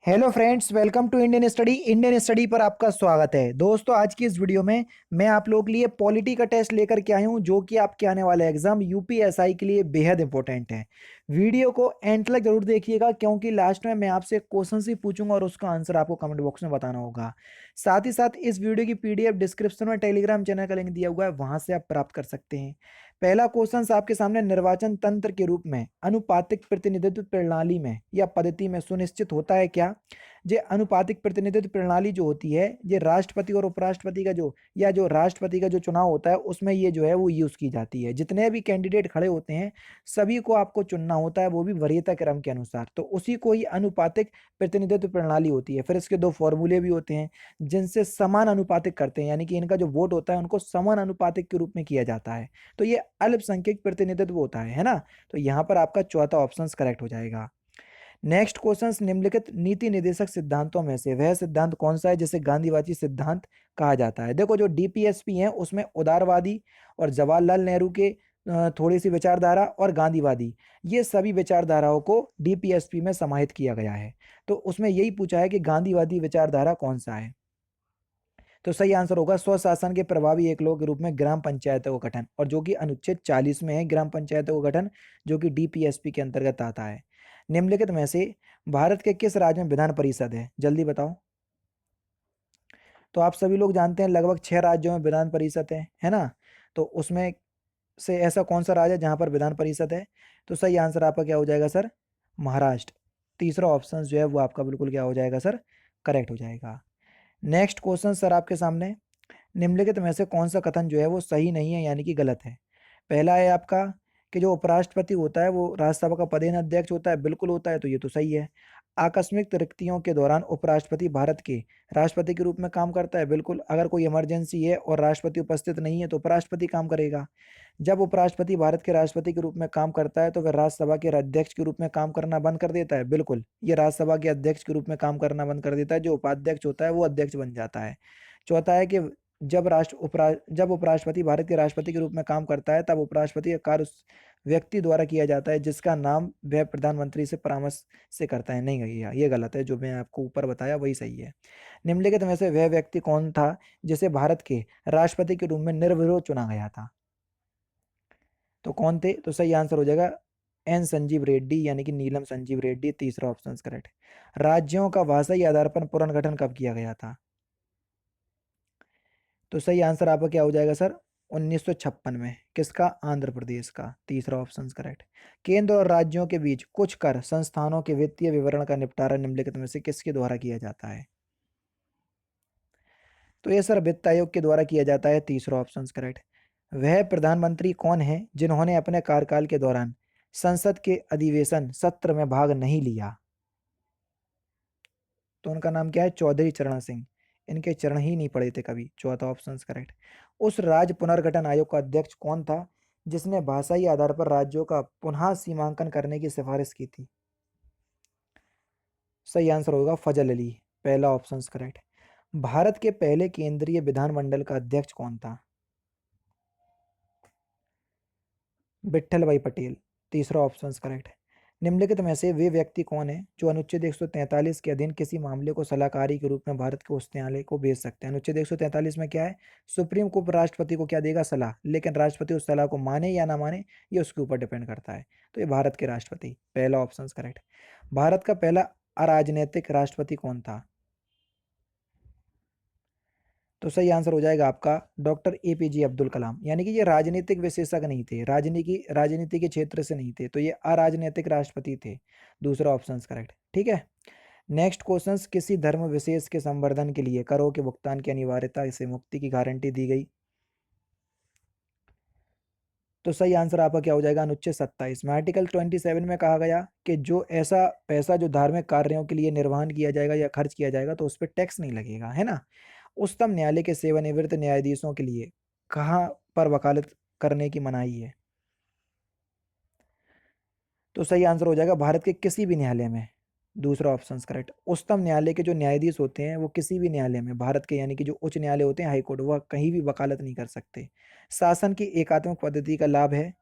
Hello friends, welcome to Indian study पर आपका स्वागत है। दोस्तों, आज की इस वीडियो में मैं आप लोगों के लिए पॉलिटी का टेस्ट लेकर के आया हूं, जो कि आपके आने वाले एग्जाम यूपीएसआई के लिए बेहद इंपॉर्टेंट है। वीडियो को एंड तक जरूर देखिएगा, क्योंकि लास्ट में मैं आपसे क्वेश्चन ही पूछूंगा और उसका आंसर आपको कमेंट बॉक्स में बताना होगा। साथ ही साथ इस वीडियो की पीडीएफ डिस्क्रिप्शन में टेलीग्राम चैनल का लिंक दिया हुआ है, वहां से आप प्राप्त कर सकते हैं। पहला क्वेश्चन आपके सामने, निर्वाचन तंत्र के रूप में अनुपातिक प्रतिनिधित्व प्रणाली में या पद्धति में सुनिश्चित होता है क्या? ये अनुपातिक प्रतिनिधित्व प्रणाली जो होती है, ये राष्ट्रपति और उपराष्ट्रपति का जो राष्ट्रपति का जो चुनाव होता है, उसमें ये जो है वो यूज की जाती है। जितने भी कैंडिडेट खड़े होते हैं, सभी को आपको चुनना होता है, वो भी वरीयता क्रम के अनुसार। तो उसी को ही अनुपातिक प्रतिनिधित्व प्रणाली होती है। फिर इसके दो फॉर्मूले भी होते हैं, जिनसे समान अनुपातिक करते हैं, यानी कि इनका जो वोट होता है उनको समान अनुपातिक के रूप में किया जाता है। तो ये अल्पसंख्यक प्रतिनिधित्व होता है ना। तो यहाँ पर आपका चौथा ऑप्शन करेक्ट हो जाएगा। नेक्स्ट क्वेश्चन, निम्नलिखित नीति निर्देशक सिद्धांतों में से वह सिद्धांत कौन सा है जिसे गांधीवादी सिद्धांत कहा जाता है? देखो, जो डीपीएसपी है उसमें उदारवादी और जवाहरलाल नेहरू के थोड़ी सी विचारधारा और गांधीवादी, ये सभी विचारधाराओं को डीपीएसपी में समाहित किया गया है। तो उसमें यही पूछा है कि गांधीवादी विचारधारा कौन सा है। तो सही आंसर होगा स्वशासन के प्रभावी एक लोग के रूप में ग्राम पंचायतों का गठन, और जो कि अनुच्छेद 40 में है, ग्राम पंचायतों का गठन, जो कि डीपीएसपी के अंतर्गत आता है। निम्नलिखित में से भारत के किस राज्य में विधान परिषद है? जल्दी बताओ। तो आप सभी लोग जानते हैं, लगभग 6 राज्यों में विधान परिषद है ना। तो उसमें से ऐसा कौन सा राज्य है जहां पर विधान परिषद है? तो सही आंसर आपका क्या हो जाएगा सर? महाराष्ट्र। तीसरा ऑप्शन जो है वो आपका बिल्कुल क्या हो जाएगा सर? करेक्ट हो जाएगा। नेक्स्ट क्वेश्चन सर आपके सामने, निम्नलिखित में से कौन सा कथन जो है वो सही नहीं है, यानी कि गलत है? पहला है आपका कि जो उपराष्ट्रपति होता है वो राज्यसभा का पदेन अध्यक्ष होता है, बिल्कुल होता है, तो ये तो सही है। आकस्मिक रिक्तियों के दौरान उपराष्ट्रपति भारत के राष्ट्रपति के रूप में काम करता है, बिल्कुल। अगर कोई इमरजेंसी है और राष्ट्रपति उपस्थित नहीं है तो उपराष्ट्रपति काम करेगा। जब उपराष्ट्रपति भारत के राष्ट्रपति के रूप में काम करता है तो वह राज्यसभा के अध्यक्ष के रूप में काम करना बंद कर देता है, बिल्कुल। ये राज्यसभा के अध्यक्ष के रूप में काम करना बंद कर देता है, जो उपाध्यक्ष होता है वो अध्यक्ष बन जाता है। चौथा है कि जब उपराष्ट्रपति भारत के राष्ट्रपति के रूप में काम करता है, तब उपराष्ट्रपति का कार्य उस व्यक्ति द्वारा किया जाता है जिसका नाम वह प्रधानमंत्री से परामर्श से करता है। नहीं, ये गलत है, जो मैं आपको ऊपर बताया वही सही है। निम्नलिखित में से वह व्यक्ति कौन था जिसे भारत के राष्ट्रपति के रूप में निर्विरोध चुना गया था? तो कौन थे? तो सही आंसर हो जाएगा एन संजीव रेड्डी, यानी कि नीलम संजीव रेड्डी। तीसरा ऑप्शन करेक्ट। राज्यों का भाषाई आधार पर पुनर्गठन कब किया गया था? तो सही आंसर आपका क्या हो जाएगा सर? 1956 में। किसका? आंध्र प्रदेश का। तीसरा ऑप्शन करेक्ट। केंद्र और राज्यों के बीच कुछ कर संस्थानों के वित्तीय विवरण का निपटारा निम्नलिखित में से किसके द्वारा किया जाता है? तो ये सर वित्त आयोग के द्वारा किया जाता है। तीसरा ऑप्शन करेक्ट। वह प्रधानमंत्री कौन है जिन्होंने अपने कार्यकाल के दौरान संसद के अधिवेशन सत्र में भाग नहीं लिया? तो उनका नाम क्या है? चौधरी चरण सिंह। इनके चरण ही नहीं पड़े थे कभी। चौथा ऑप्शन करेक्ट। उस राज्य पुनर्गठन आयोग का अध्यक्ष कौन था जिसने भाषाई आधार पर राज्यों का पुनः सीमांकन करने की सिफारिश की थी? सही आंसर होगा फजल अली। पहला ऑप्शन करेक्ट। भारत के पहले केंद्रीय विधानमंडल का अध्यक्ष कौन था? विट्ठल भाई पटेल। तीसरा ऑप्शन करेक्ट। निम्नलिखित में से वे व्यक्ति कौन है जो अनुच्छेद 143 के अधीन किसी मामले को सलाहकारी के रूप में भारत के उच्च न्यायालय को भेज सकते हैं? अनुच्छेद 143 में क्या है? सुप्रीम कोर्ट राष्ट्रपति को क्या देगा? सलाह। लेकिन राष्ट्रपति उस सलाह को माने या ना माने, ये उसके ऊपर डिपेंड करता है। तो ये भारत के राष्ट्रपति। पहला ऑप्शन करेक्ट। भारत का पहला अराजनीतिक राष्ट्रपति कौन था? तो सही आंसर हो जाएगा आपका डॉक्टर एपीजे अब्दुल कलाम। यानी कि ये राजनीतिक विशेषज्ञ नहीं थे, राजनीति के क्षेत्र से नहीं थे, तो ये अराजनीतिक राष्ट्रपति थे। दूसरा ऑप्शन करेक्ट। ठीक है। नेक्स्ट क्वेश्चन, किसी धर्म विशेष के संवर्धन के लिए करों के भुगतान की अनिवार्यता से मुक्ति की गारंटी दी गई? तो सही आंसर आपका क्या हो जाएगा? अनुच्छेद 27 में आर्टिकल 27 में कहा गया कि जो ऐसा पैसा जो धार्मिक कार्यों के लिए निर्वहन किया जाएगा या खर्च किया जाएगा, तो उस पर टैक्स नहीं लगेगा, है ना। उच्चतम न्यायालय के सेवानिवृत्त न्यायाधीशों के लिए कहाँ पर वकालत करने की मनाही है? तो सही आंसर हो जाएगा भारत के किसी भी न्यायालय में। दूसरा ऑप्शन करेक्ट। उच्चतम न्यायालय के जो न्यायाधीश होते हैं वो किसी भी न्यायालय में, भारत के यानी कि जो उच्च न्यायालय होते हैं, हाई कोर्ट, वह कहीं भी वकालत नहीं कर सकते। शासन की एकात्मक पद्धति का लाभ है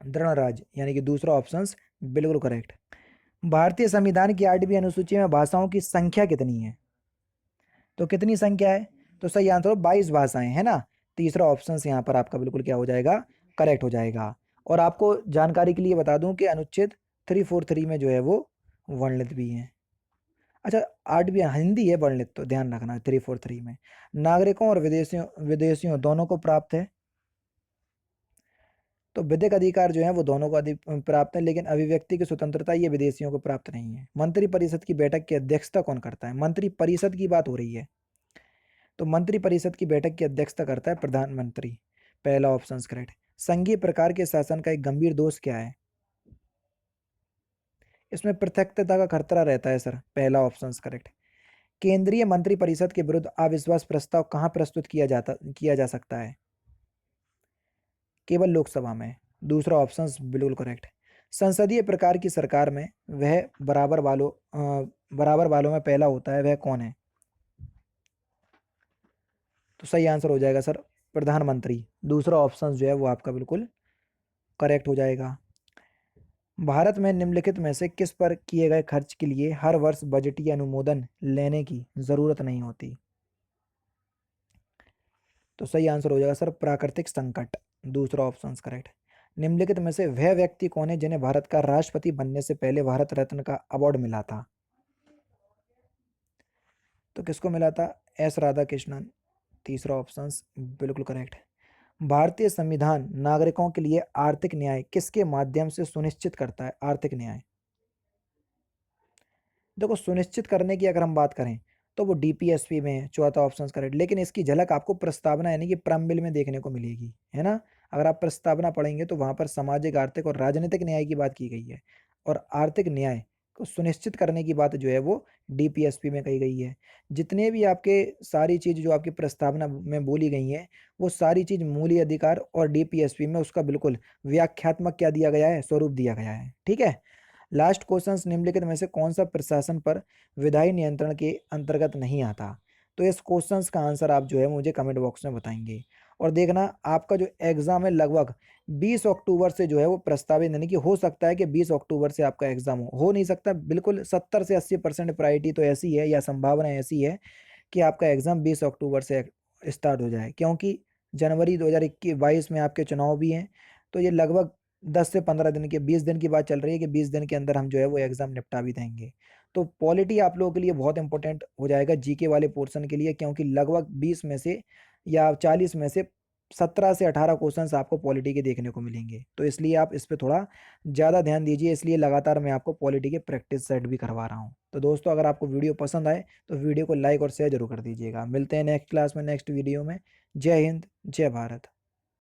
दृढ़ राज्य, यानी कि दूसरा ऑप्शन बिल्कुल करेक्ट। भारतीय संविधान की 8वीं अनुसूची में भाषाओं की संख्या कितनी है? तो कितनी संख्या है? तो सही आंसर 22 भाषाएं है ना। तीसरा ऑप्शन यहाँ पर आपका बिल्कुल क्या हो जाएगा, करेक्ट हो जाएगा। और आपको जानकारी के लिए बता दूं कि अनुच्छेद 343 में जो है वो वर्णित भी है। अच्छा, 8वीं हिंदी है वर्णित, तो ध्यान रखना 343 में नागरिकों और विदेशियों विदेशियों दोनों को प्राप्त है। तो विधिक अधिकार जो है वो दोनों को प्राप्त है, लेकिन अभिव्यक्ति की स्वतंत्रता ये विदेशियों को प्राप्त नहीं है। मंत्री परिषद की बैठक की अध्यक्षता कौन करता है? मंत्री परिषद की बात हो रही है, तो मंत्री परिषद की बैठक की अध्यक्षता करता है प्रधानमंत्री। पहला ऑप्शन करेक्ट। संघीय प्रकार के शासन का एक गंभीर दोष क्या है? इसमें पृथकता का खतरा रहता है सर। पहला ऑप्शन करेक्ट। केंद्रीय मंत्री परिषद के विरुद्ध अविश्वास प्रस्ताव कहां प्रस्तुत किया जा सकता है? केवल लोकसभा में। दूसरा ऑप्शन बिल्कुल करेक्ट। संसदीय प्रकार की सरकार में वह बराबर वालों में पहला होता है, वह कौन है? तो सही आंसर हो जाएगा सर प्रधानमंत्री। दूसरा ऑप्शन जो है वो आपका बिल्कुल करेक्ट हो जाएगा। भारत में निम्नलिखित में से किस पर किए गए खर्च के लिए हर वर्ष बजटीय अनुमोदन लेने की जरूरत नहीं होती? तो सही आंसर हो जाएगा सर प्राकृतिक संकट। दूसरा ऑप्शन करेक्ट। निम्नलिखित में से वह व्यक्ति कौन है जिन्हें भारत का राष्ट्रपति बनने से पहले भारत रत्न का अवार्ड मिला था? तो किसको मिला था? एस राधाकृष्णन। तीसरा ऑप्शन बिल्कुल करेक्ट। भारतीय संविधान नागरिकों के लिए आर्थिक न्याय किसके माध्यम से सुनिश्चित करता है? आर्थिक न्याय देखो, सुनिश्चित करने की अगर हम बात करें तो वो डीपीएसपी में है। चौथा ऑप्शन करेक्ट। लेकिन इसकी झलक आपको प्रस्तावना यानी कि preamble में देखने को मिलेगी, है ना। अगर आप प्रस्तावना पढ़ेंगे तो वहां पर सामाजिक, आर्थिक और राजनीतिक न्याय की बात की गई है, और आर्थिक न्याय को सुनिश्चित करने की बात जो है वो डीपीएसपी में कही गई है। जितने भी आपके सारी चीज जो आपकी प्रस्तावना में बोली गई है, वो सारी चीज मूल्य अधिकार और डीपीएसपी में उसका बिल्कुल व्याख्यात्मक क्या दिया गया है, स्वरूप दिया गया है। ठीक है। लास्ट क्वेश्चन, निम्नलिखित में से कौन सा प्रशासन पर विधायी नियंत्रण के अंतर्गत नहीं आता? तो इस क्वेश्चंस का आंसर आप जो है मुझे कमेंट बॉक्स में बताएंगे। और देखना आपका जो एग्जाम है लगभग 20 अक्टूबर से जो है वो प्रस्तावित, यानी कि हो सकता है कि 20 अक्टूबर से आपका एग्जाम हो नहीं सकता, बिल्कुल 70 से 80% प्रायोरिटी तो ऐसी है या संभावना ऐसी है कि आपका एग्जाम 20 अक्टूबर से स्टार्ट हो जाए, क्योंकि जनवरी 2022 में आपके चुनाव भी हैं। तो ये लगभग 10 से 15 दिन के, 20 दिन की बात चल रही है कि 20 दिन के अंदर हम जो है वो एग्जाम निपटा भी देंगे। तो पॉलिटी आप लोगों के लिए बहुत इंपॉर्टेंट हो जाएगा जीके वाले पोर्शन के लिए, क्योंकि लगभग 20 में से या 40 में से 17 से 18 क्वेश्चंस आपको पॉलिटी के देखने को मिलेंगे। तो इसलिए आप इस पे थोड़ा ज़्यादा ध्यान दीजिए, इसलिए लगातार मैं आपको पॉलिटी के प्रैक्टिस सेट भी करवा रहा हूँ। तो दोस्तों, अगर आपको वीडियो पसंद आए तो वीडियो को लाइक और शेयर जरूर कर दीजिएगा। मिलते हैं नेक्स्ट क्लास में, नेक्स्ट वीडियो में। जय हिंद, जय भारत।